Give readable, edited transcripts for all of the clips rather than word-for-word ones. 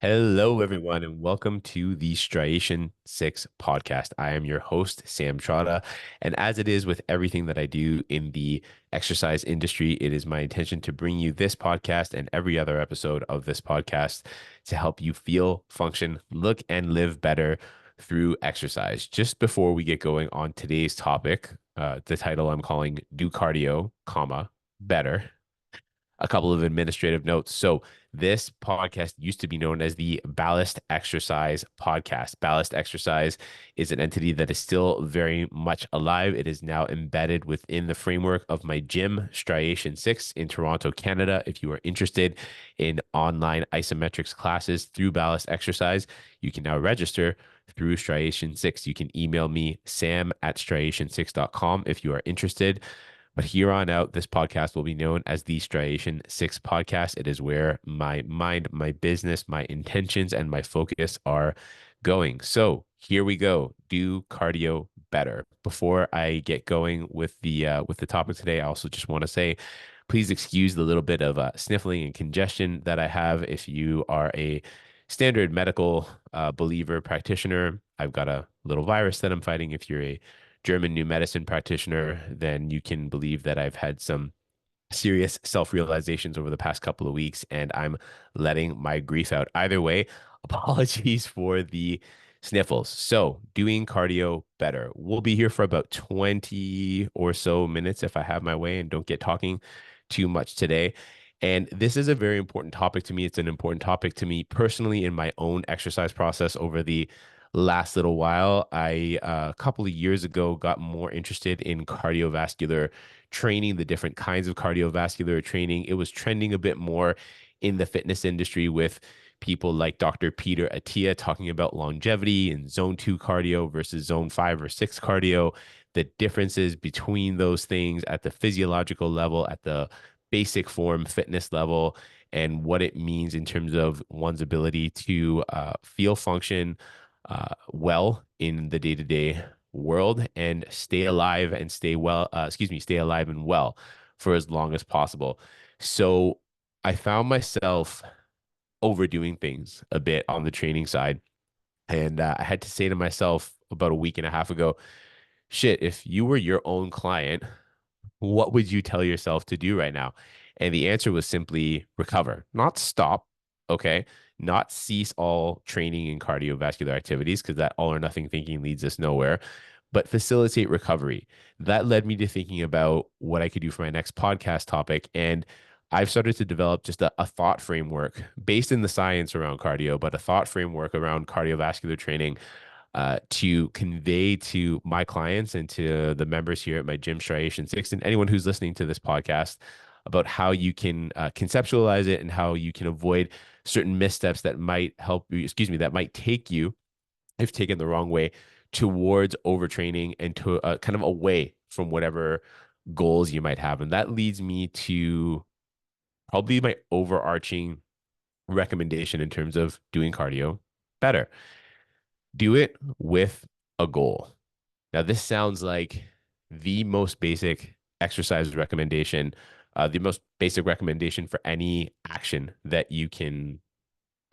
Hello, everyone, and welcome to the Striation 6 podcast. I am your host, Sam Trotta. And as it is with everything that I do in the exercise industry, it is my intention to bring you this podcast and every other episode of this podcast to help you feel, function, look, and live better through exercise. Just before we get going on today's topic, the title I'm calling Do Cardio, comma, Better, a couple of administrative notes. So, this podcast used to be known as the Ballast Exercise Podcast. Ballast Exercise is an entity that is still very much alive. It is now embedded within the framework of my gym, Striation 6 in Toronto, Canada. If you are interested in online isometrics classes through Ballast Exercise, you can now register through Striation 6. You can email me, sam@striation6.com if you are interested. But here on out, this podcast will be known as the Striation 6 podcast. It is where my mind, my business, my intentions, and my focus are going. So here we go. Do cardio better. Before I get going with the topic today, I also just want to say, please excuse the little bit of sniffling and congestion that I have. If you are a standard medical believer practitioner, I've got a little virus that I'm fighting. If you're a German new medicine practitioner, then you can believe that I've had some serious self realizations over the past couple of weeks and I'm letting my grief out. Either way, apologies for the sniffles. So, doing cardio better. We'll be here for about 20 or so minutes if I have my way and don't get talking too much today. And this is a very important topic to me. It's an important topic to me personally in my own exercise process over the last little while. A couple of years ago, got more interested in cardiovascular training, the different kinds of cardiovascular training. It was trending a bit more in the fitness industry with people like Dr. Peter Attia talking about longevity and zone 2 cardio versus zone 5 or 6 cardio, the differences between those things at the physiological level, at the basic form fitness level, and what it means in terms of one's ability to feel, function well in the day-to-day world and stay alive and stay well, stay alive and well for as long as possible. So I found myself overdoing things a bit on the training side. And I had to say to myself about a week and a half ago, shit, if you were your own client, what would you tell yourself to do right now? And the answer was simply recover, not stop. Okay. Not cease all training and cardiovascular activities because that all or nothing thinking leads us nowhere, but facilitate recovery. That led me to thinking about what I could do for my next podcast topic. And I've started to develop just a thought framework based in the science around cardio, but a thought framework around cardiovascular training to convey to my clients and to the members here at my gym Striation 6 and anyone who's listening to this podcast about how you can conceptualize it and how you can avoid certain missteps that might help you, that might take you, if taken the wrong way, towards overtraining and to kind of away from whatever goals you might have. And that leads me to probably my overarching recommendation in terms of doing cardio better. Do it with a goal. Now, this sounds like the most basic exercise recommendation, the most basic recommendation for any action that you can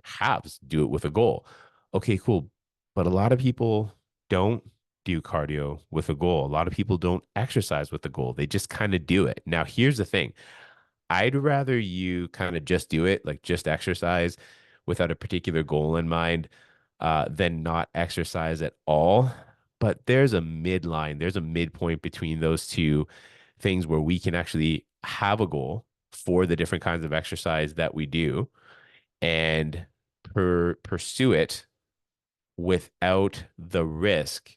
have. Do it with a goal. Okay, cool. But a lot of people don't do cardio with a goal. A lot of people don't exercise with a goal. They just kind of do it. Now, here's the thing. I'd rather you kind of just do it, like just exercise without a particular goal in mind, than not exercise at all. But there's a midline, there's a midpoint between those two things where we can actually have a goal for the different kinds of exercise that we do and pursue it without the risk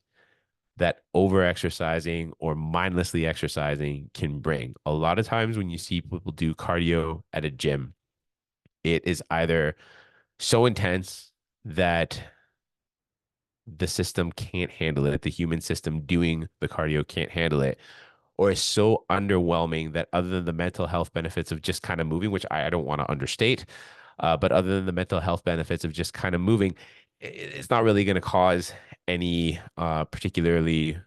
that over exercising or mindlessly exercising can bring. A lot of times when you see people do cardio at a gym, it is either so intense that the system can't handle it, the human system doing the cardio can't handle it, or is so underwhelming that other than the mental health benefits of just kind of moving, which I don't want to understate, but other than the mental health benefits of just kind of moving, it's not really going to cause any particularly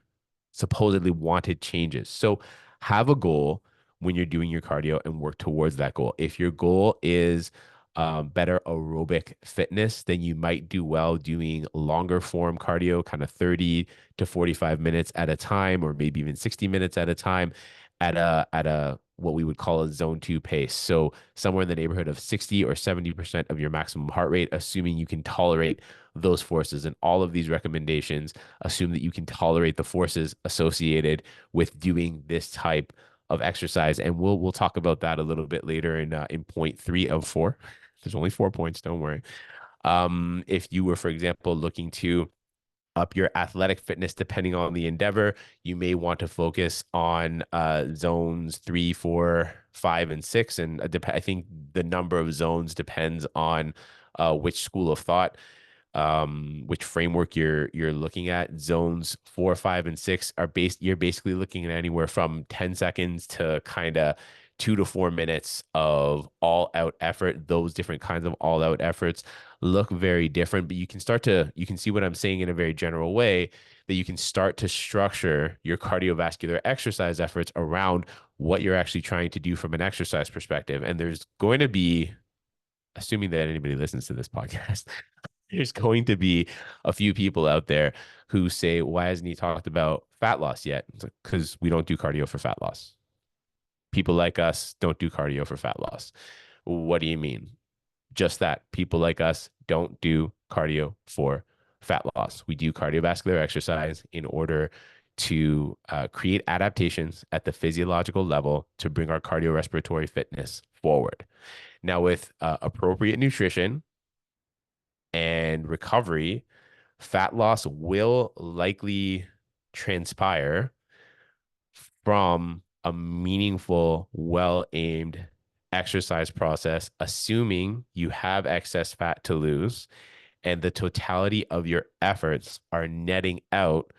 supposedly wanted changes. So have a goal when you're doing your cardio and work towards that goal. If your goal is better aerobic fitness, then you might do well doing longer form cardio, kind of 30 to 45 minutes at a time, or maybe even 60 minutes at a time at a what we would call a zone two pace. So somewhere in the neighborhood of 60 or 70% of your maximum heart rate, assuming you can tolerate those forces. And all of these recommendations assume that you can tolerate the forces associated with doing this type of exercise. And we'll talk about that a little bit later in point 3 of 4. There's only 4 points, don't worry. If you were, for example, looking to up your athletic fitness depending on the endeavor, you may want to focus on zones 3, 4, 5, and 6. And I think the number of zones depends on which school of thought, which framework you're looking at. Zones 4, 5, and 6 are you're basically looking at anywhere from 10 seconds to kind of 2 to 4 minutes of all out effort. Those different kinds of all out efforts look very different, but you can see what I'm saying in a very general way, that you can start to structure your cardiovascular exercise efforts around what you're actually trying to do from an exercise perspective. And there's going to be, assuming that anybody listens to this podcast, there's going to be a few people out there who say, why hasn't he talked about fat loss yet? Because we don't do cardio for fat loss. People like us don't do cardio for fat loss. What do you mean? Just that. People like us don't do cardio for fat loss. We do cardiovascular exercise in order to create adaptations at the physiological level to bring our cardiorespiratory fitness forward. Now, with appropriate nutrition and recovery, fat loss will likely transpire from a meaningful, well aimed exercise process, assuming you have excess fat to lose and the totality of your efforts are netting out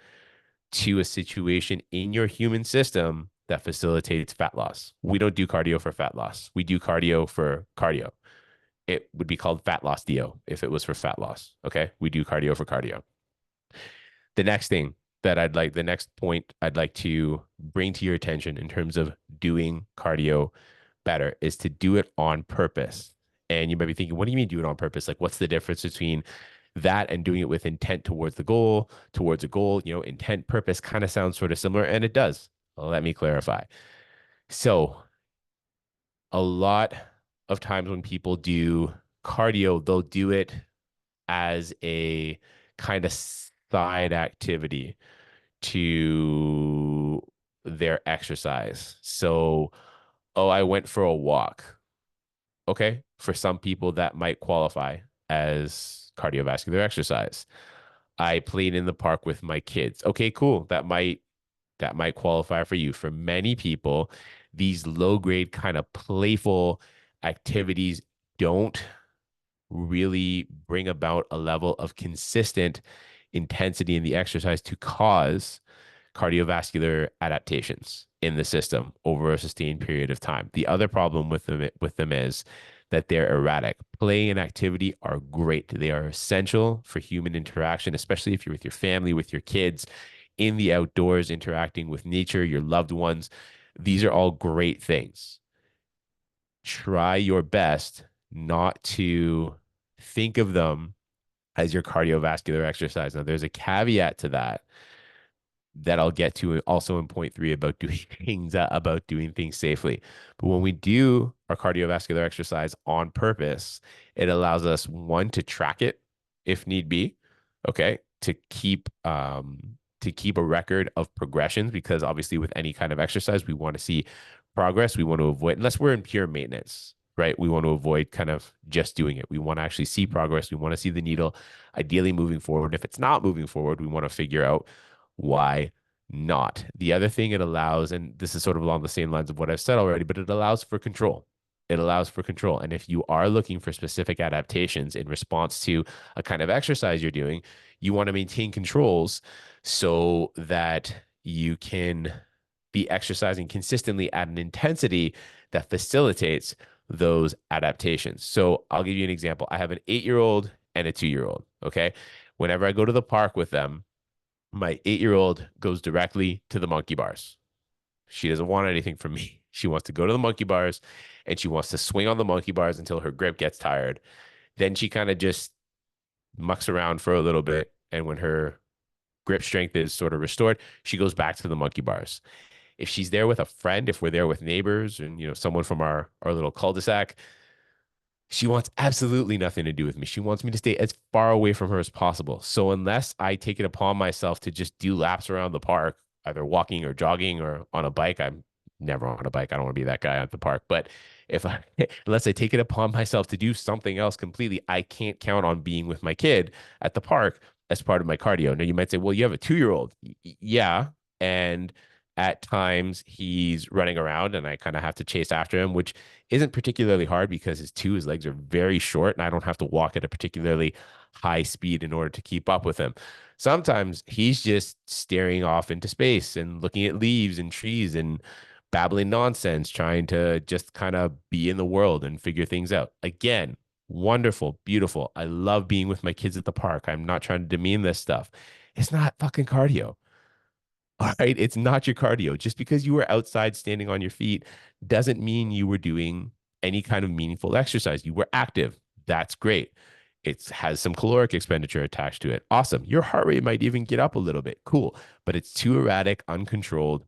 to a situation in your human system that facilitates fat loss. We don't do cardio for fat loss. We do cardio for cardio. It would be called fat loss DO if it was for fat loss. Okay. We do cardio for cardio. The next thing the next point I'd like to bring to your attention in terms of doing cardio better is to do it on purpose. And you might be thinking, what do you mean do it on purpose? Like, what's the difference between that and doing it with intent towards the goal, towards a goal? Intent, purpose kind of sounds sort of similar, and it does. Let me clarify. So, a lot of times when people do cardio, they'll do it as a kind of side activity to their exercise. So, oh, I went for a walk. Okay. For some people, that might qualify as cardiovascular exercise. I played in the park with my kids. Okay, cool. That might qualify for you. For many people, these low grade kind of playful activities don't really bring about a level of consistent intensity in the exercise to cause cardiovascular adaptations in the system over a sustained period of time. The other problem with them is that they're erratic. Play and activity are great. They are essential for human interaction, especially if you're with your family, with your kids, in the outdoors, interacting with nature, your loved ones. These are all great things. Try your best not to think of them as your cardiovascular exercise. Now, there's a caveat to that I'll get to also in point 3 about doing things safely. But when we do our cardiovascular exercise on purpose, it allows us, one, to track it if need be, okay, to keep a record of progressions, because obviously with any kind of exercise, we want to see progress. We want to avoid, unless we're in pure maintenance, right? We want to avoid kind of just doing it. We want to actually see progress. We want to see the needle ideally moving forward. If it's not moving forward, we want to figure out why not. The other thing it allows, and this is sort of along the same lines of what I've said already, but it allows for control. It allows for control. And if you are looking for specific adaptations in response to a kind of exercise you're doing, you want to maintain controls so that you can be exercising consistently at an intensity that facilitates those adaptations. So I'll give you an example. I have an 8-year-old and a 2-year-old. Okay. Whenever I go to the park with them, my 8-year-old goes directly to the monkey bars. She doesn't want anything from me. She wants to go to the monkey bars and she wants to swing on the monkey bars until her grip gets tired. Then she kind of just mucks around for a little bit. And when her grip strength is sort of restored, she goes back to the monkey bars. If she's there with a friend, if we're there with neighbors and someone from our little cul-de-sac, she wants absolutely nothing to do with me. She wants me to stay as far away from her as possible. So unless I take it upon myself to just do laps around the park, either walking or jogging or on a bike, I'm never on a bike. I don't want to be that guy at the park. But if I, unless I take it upon myself to do something else completely, I can't count on being with my kid at the park as part of my cardio. Now you might say, well, you have a 2-year-old. Yeah. And at times he's running around and I kind of have to chase after him, which isn't particularly hard because his legs are very short and I don't have to walk at a particularly high speed in order to keep up with him. Sometimes he's just staring off into space and looking at leaves and trees and babbling nonsense, trying to just kind of be in the world and figure things out. Again, wonderful, beautiful. I love being with my kids at the park. I'm not trying to demean this stuff. It's not fucking cardio. All right. It's not your cardio. Just because you were outside standing on your feet doesn't mean you were doing any kind of meaningful exercise. You were active. That's great. It has some caloric expenditure attached to it. Awesome. Your heart rate might even get up a little bit. Cool. But it's too erratic, uncontrolled,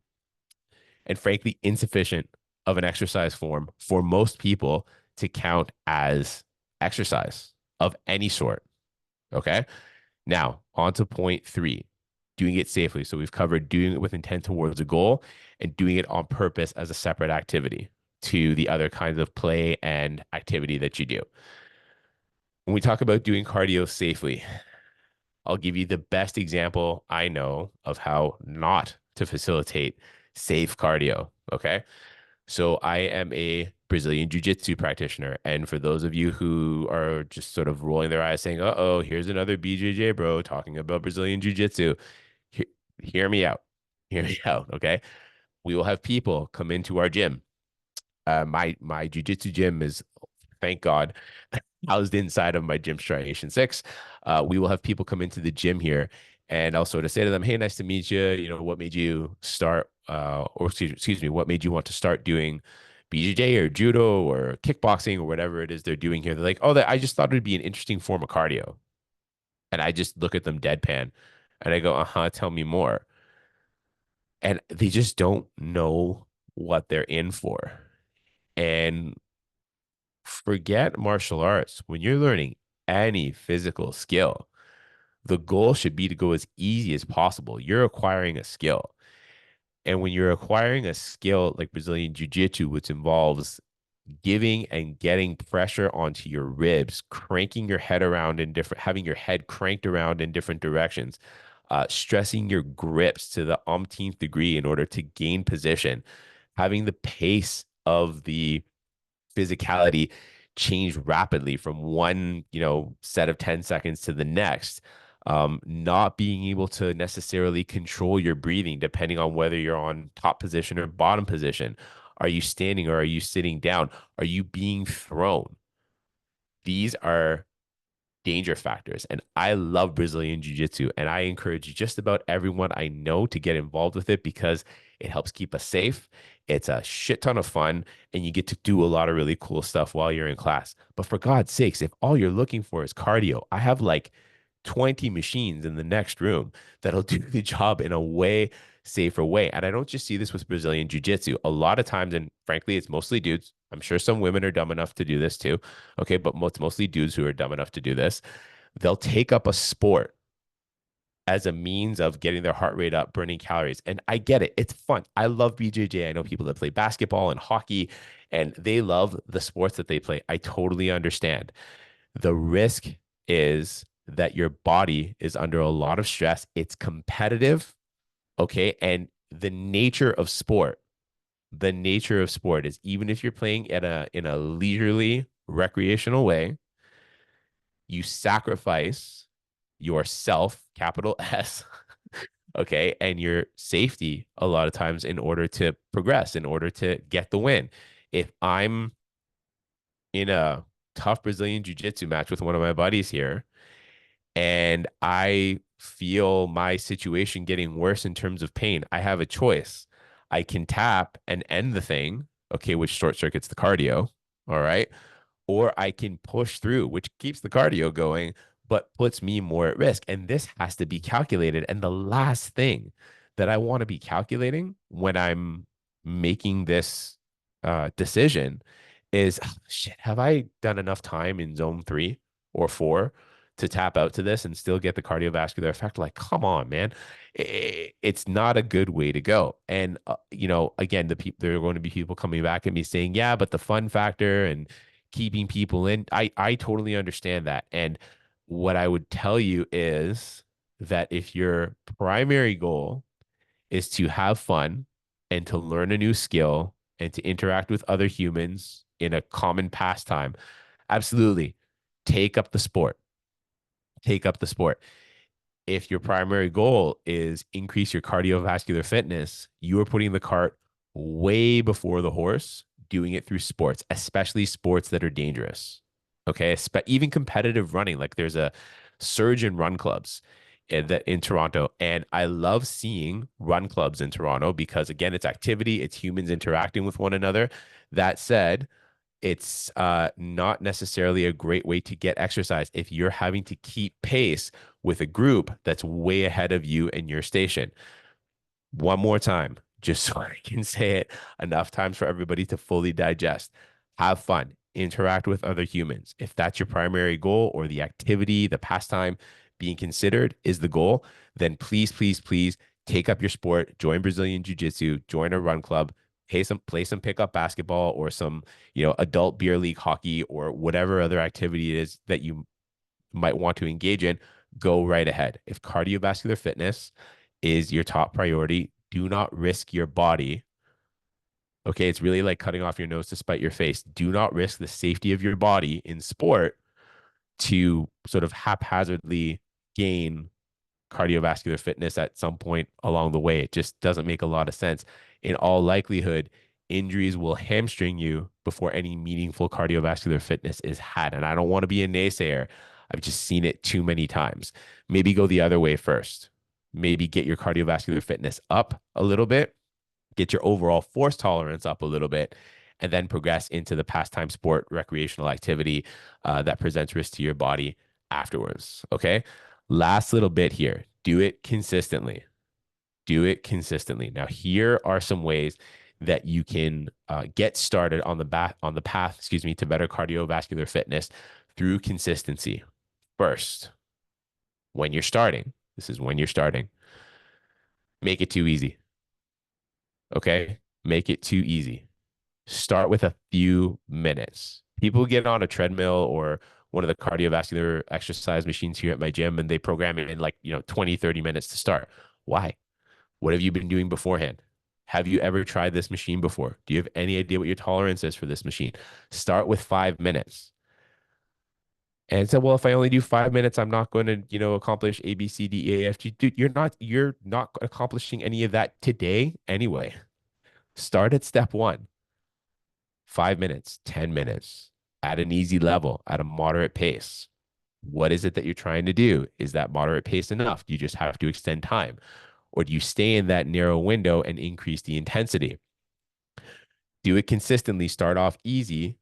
and frankly, insufficient of an exercise form for most people to count as exercise of any sort. Okay. Now, on to point three, doing it safely. So we've covered doing it with intent towards a goal and doing it on purpose as a separate activity to the other kinds of play and activity that you do. When we talk about doing cardio safely, I'll give you the best example I know of how not to facilitate safe cardio. Okay. So I am a Brazilian Jiu-Jitsu practitioner. And for those of you who are just sort of rolling their eyes saying, uh-oh, here's another BJJ bro talking about Brazilian Jiu-Jitsu, he hear me out. Hear me out, okay? We will have people come into our gym. My Jiu-Jitsu gym is, thank God, housed inside of my gym Striation 6. We will have people come into the gym here and I'll sort of say to them, hey, nice to meet you. What made you start, or excuse me, what made you want to start doing BJJ or judo or kickboxing or whatever it is they're doing here? They're like, oh, I just thought it'd be an interesting form of cardio. And I just look at them deadpan and I go, uh-huh, tell me more. And they just don't know what they're in for. And forget martial arts. When you're learning any physical skill, the goal should be to go as easy as possible. You're acquiring a skill. And when you're acquiring a skill like Brazilian Jiu Jitsu, which involves giving and getting pressure onto your ribs, cranking your head around in different, having your head cranked around in different directions, stressing your grips to the umpteenth degree in order to gain position, having the pace of the physicality change rapidly from one, set of 10 seconds to the next. Not being able to necessarily control your breathing depending on whether you're on top position or bottom position. Are you standing or are you sitting down? Are you being thrown? These are danger factors. And I love Brazilian Jiu Jitsu. And I encourage just about everyone I know to get involved with it because it helps keep us safe. It's a shit ton of fun. And you get to do a lot of really cool stuff while you're in class. But for God's sakes, if all you're looking for is cardio, I have like 20 machines in the next room that'll do the job in a way safer way. And I don't just see this with Brazilian Jiu Jitsu. A lot of times, and frankly, it's mostly dudes. I'm sure some women are dumb enough to do this too. Okay. But mostly dudes who are dumb enough to do this. They'll take up a sport as a means of getting their heart rate up, burning calories. And I get it. It's fun. I love BJJ. I know people that play basketball and hockey, and they love the sports that they play. I totally understand. The risk is that your body is under a lot of stress. It's competitive. Okay. And the nature of sport is even if you're playing in a leisurely recreational way, you sacrifice yourself, capital S, okay, and your safety a lot of times in order to progress, in order to get the win. If I'm in a tough Brazilian jiu-jitsu match with one of my buddies here and I feel my situation getting worse in terms of pain, I have a choice. I can tap and end the thing, okay, which short circuits the cardio. All right. Or I can push through, which keeps the cardio going, but puts me more at risk. And this has to be calculated. And the last thing that I want to be calculating when I'm making this decision is, oh, shit, have I done enough time in zone 3 or 4 to tap out to this and still get the cardiovascular effect? Like, come on, man. It's not a good way to go. And, again, there are going to be people coming back at me saying, yeah, but the fun factor and keeping people in, I totally understand that. And what I would tell you is that if your primary goal is to have fun and to learn a new skill and to interact with other humans in a common pastime, absolutely take up the sport. Take up the sport. If your primary goal is increase your cardiovascular fitness, you are putting the cart way before the horse, doing it through sports, especially sports that are dangerous. Okay. Even competitive running, like there's a surge in run clubs in Toronto. And I love seeing run clubs in Toronto because, again, it's activity, it's humans interacting with one another. That said, it's not necessarily a great way to get exercise if you're having to keep pace with a group that's way ahead of you in your station. One more time, just so I can say it enough times for everybody to fully digest. Have fun, interact with other humans. If that's your primary goal or the activity, the pastime being considered is the goal, then please, please, please take up your sport, join Brazilian Jiu Jitsu, join a run club, play some pickup basketball or some, adult beer league hockey or whatever other activity it is that you might want to engage in. Go right ahead. If cardiovascular fitness is your top priority, do not risk your body. Okay, it's really like cutting off your nose to spite your face. Do not risk the safety of your body in sport to sort of haphazardly gain cardiovascular fitness at some point along the way. It just doesn't make a lot of sense. In all likelihood, injuries will hamstring you before any meaningful cardiovascular fitness is had. And I don't want to be a naysayer. I've just seen it too many times. Maybe go the other way first. Maybe get your cardiovascular fitness up a little bit, get your overall force tolerance up a little bit, and then progress into the pastime sport recreational activity that presents risk to your body afterwards. Okay. Last little bit here, do it consistently. Do it consistently. Now, here are some ways that you can get started on the path, excuse me, to better cardiovascular fitness through consistency. First, when you're starting, this is when you're starting, make it too easy. Okay, make it too easy. Start with a few minutes. People get on a treadmill or one of the cardiovascular exercise machines here at my gym and they program it in like, 20, 30 minutes to start. Why? What have you been doing beforehand? Have you ever tried this machine before? Do you have any idea what your tolerance is for this machine? Start with 5 minutes. And so, well, if I only do 5 minutes, I'm not going to, accomplish A, B, C, D, E, A, F, G. Dude, you're not accomplishing any of that today anyway. Start at step one. 5 minutes, 10 minutes at an easy level, at a moderate pace. What is it that you're trying to do? Is that moderate pace enough? Do you just have to extend time? Or do you stay in that narrow window and increase the intensity? Do it consistently, start off easy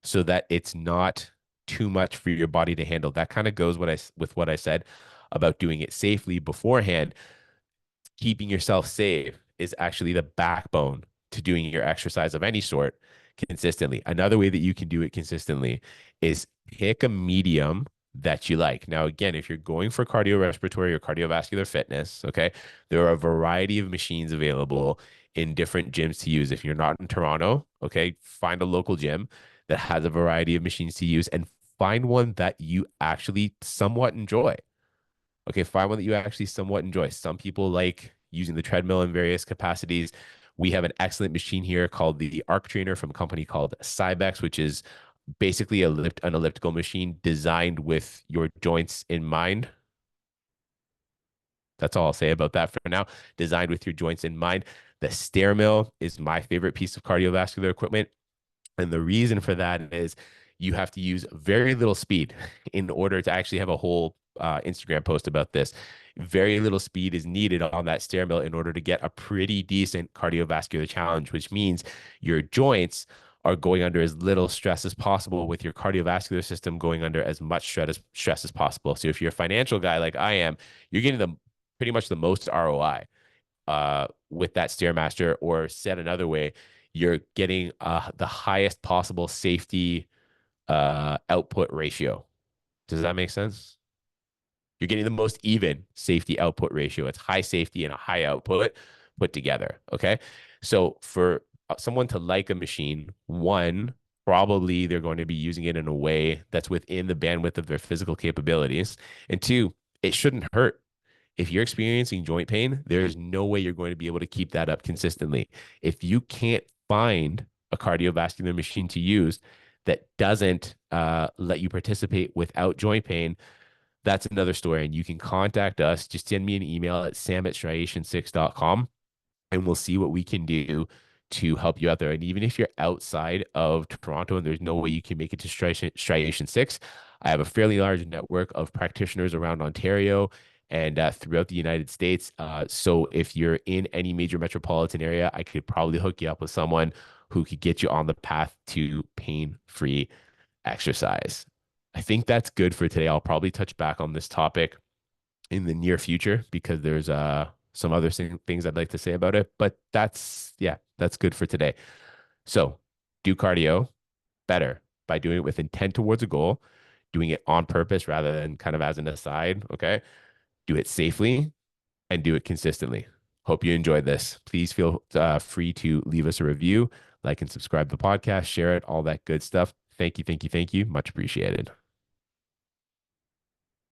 so that it's not too much for your body to handle. That kind of goes with what I said about doing it safely beforehand. Keeping yourself safe is actually the backbone to doing your exercise of any sort consistently. Another way that you can do it consistently is pick a medium that you like. Now, again, if you're going for cardiorespiratory or cardiovascular fitness, okay, there are a variety of machines available in different gyms to use. If you're not in Toronto, okay, find a local gym that has a variety of machines to use and find one that you actually somewhat enjoy. Okay, find one that you actually somewhat enjoy. Some people like using the treadmill in various capacities. We have an excellent machine here called the Arc Trainer from a company called Cybex, which is basically an elliptical machine designed with your joints in mind. That's all I'll say about that for now. Designed with your joints in mind. The stair mill is my favorite piece of cardiovascular equipment. And the reason for that is you have to use very little speed in order to actually have a whole Instagram post about this. Very little speed is needed on that stair mill in order to get a pretty decent cardiovascular challenge, which means your joints are going under as little stress as possible, with your cardiovascular system going under as much stress as possible. So if you're a financial guy like I am, you're getting the pretty much the most ROI with that Stairmaster, or said another way, you're getting the highest possible safety output ratio. Does that make sense? You're getting the most even safety output ratio. It's high safety and a high output put together. Okay. So for someone to like a machine, one, probably they're going to be using it in a way that's within the bandwidth of their physical capabilities. And two, it shouldn't hurt. If you're experiencing joint pain, there's no way you're going to be able to keep that up consistently. If you can't find a cardiovascular machine to use that doesn't let you participate without joint pain, that's another story. And you can contact us. Just send me an email at sam@striation6.com, and we'll see what we can do to help you out there. And even if you're outside of Toronto and there's no way you can make it to Striation 6, I have a fairly large network of practitioners around Ontario and throughout the United States. So if you're in any major metropolitan area, I could probably hook you up with someone who could get you on the path to pain-free exercise. I think that's good for today. I'll probably touch back on this topic in the near future because there's some other things I'd like to say about it. But that's good for today. So do cardio better by doing it with intent towards a goal, doing it on purpose rather than kind of as an aside. Okay. Do it safely and do it consistently. Hope you enjoyed this. Please feel free to leave us a review, like and subscribe to the podcast, share it, all that good stuff. Thank you, thank you, thank you. Much appreciated.